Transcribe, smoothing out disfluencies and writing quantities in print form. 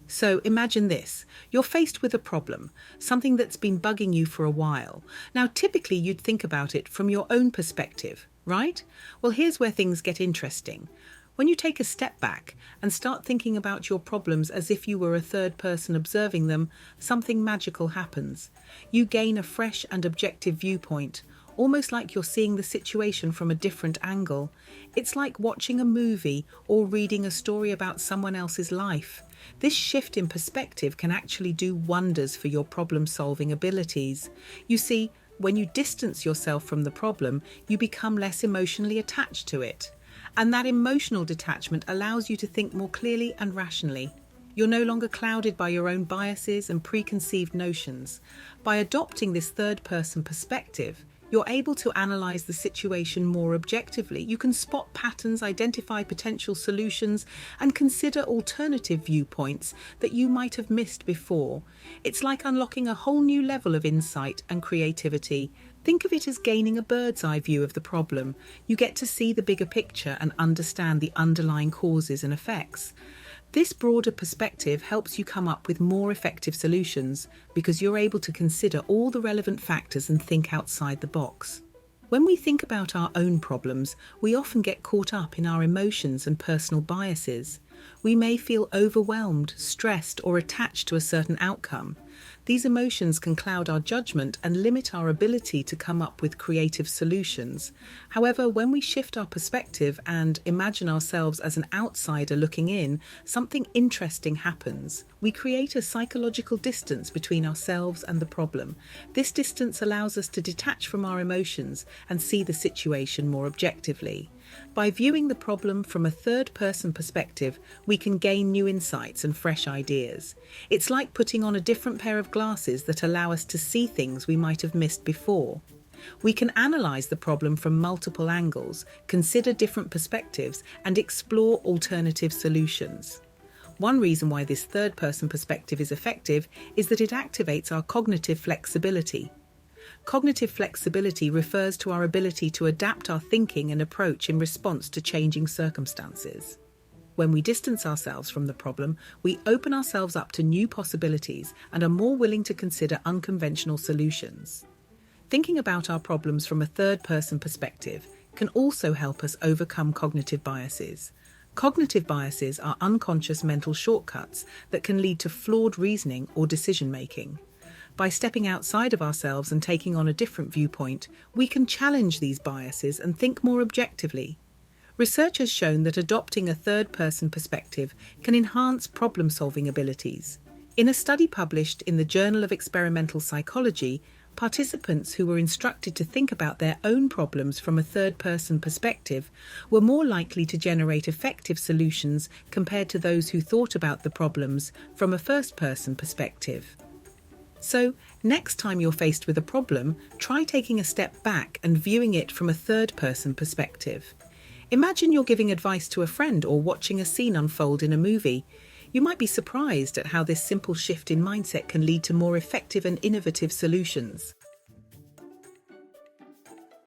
So imagine this. You're faced with a problem, something that's been bugging you for a while. Now, typically you'd think about it from your own perspective, right? Well, here's where things get interesting. When you take a step back and start thinking about your problems as if you were a third person observing them, something magical happens. You gain a fresh and objective viewpoint, almost like you're seeing the situation from a different angle. It's like watching a movie or reading a story about someone else's life. This shift in perspective can actually do wonders for your problem-solving abilities. You see, when you distance yourself from the problem, you become less emotionally attached to it. And that emotional detachment allows you to think more clearly and rationally. You're no longer clouded by your own biases and preconceived notions. By adopting this third-person perspective, you're able to analyze the situation more objectively. You can spot patterns, identify potential solutions, and consider alternative viewpoints that you might have missed before. It's like unlocking a whole new level of insight and creativity. Think of it as gaining a bird's eye view of the problem. You get to see the bigger picture and understand the underlying causes and effects. This broader perspective helps you come up with more effective solutions because you're able to consider all the relevant factors and think outside the box. When we think about our own problems, we often get caught up in our emotions and personal biases. We may feel overwhelmed, stressed, or attached to a certain outcome. These emotions can cloud our judgment and limit our ability to come up with creative solutions. However, when we shift our perspective and imagine ourselves as an outsider looking in, something interesting happens. We create a psychological distance between ourselves and the problem. This distance allows us to detach from our emotions and see the situation more objectively. By viewing the problem from a third-person perspective, we can gain new insights and fresh ideas. It's like putting on a different pair of glasses that allow us to see things we might have missed before. We can analyze the problem from multiple angles, consider different perspectives, and explore alternative solutions. One reason why this third-person perspective is effective is that it activates our cognitive flexibility. Cognitive flexibility refers to our ability to adapt our thinking and approach in response to changing circumstances. When we distance ourselves from the problem, we open ourselves up to new possibilities and are more willing to consider unconventional solutions. Thinking about our problems from a third-person perspective can also help us overcome cognitive biases. Cognitive biases are unconscious mental shortcuts that can lead to flawed reasoning or decision-making. By stepping outside of ourselves and taking on a different viewpoint, we can challenge these biases and think more objectively. Research has shown that adopting a third-person perspective can enhance problem-solving abilities. In a study published in the Journal of Experimental Psychology, participants who were instructed to think about their own problems from a third-person perspective were more likely to generate effective solutions compared to those who thought about the problems from a first-person perspective. So, next time you're faced with a problem, try taking a step back and viewing it from a third-person perspective. Imagine you're giving advice to a friend or watching a scene unfold in a movie. You might be surprised at how this simple shift in mindset can lead to more effective and innovative solutions.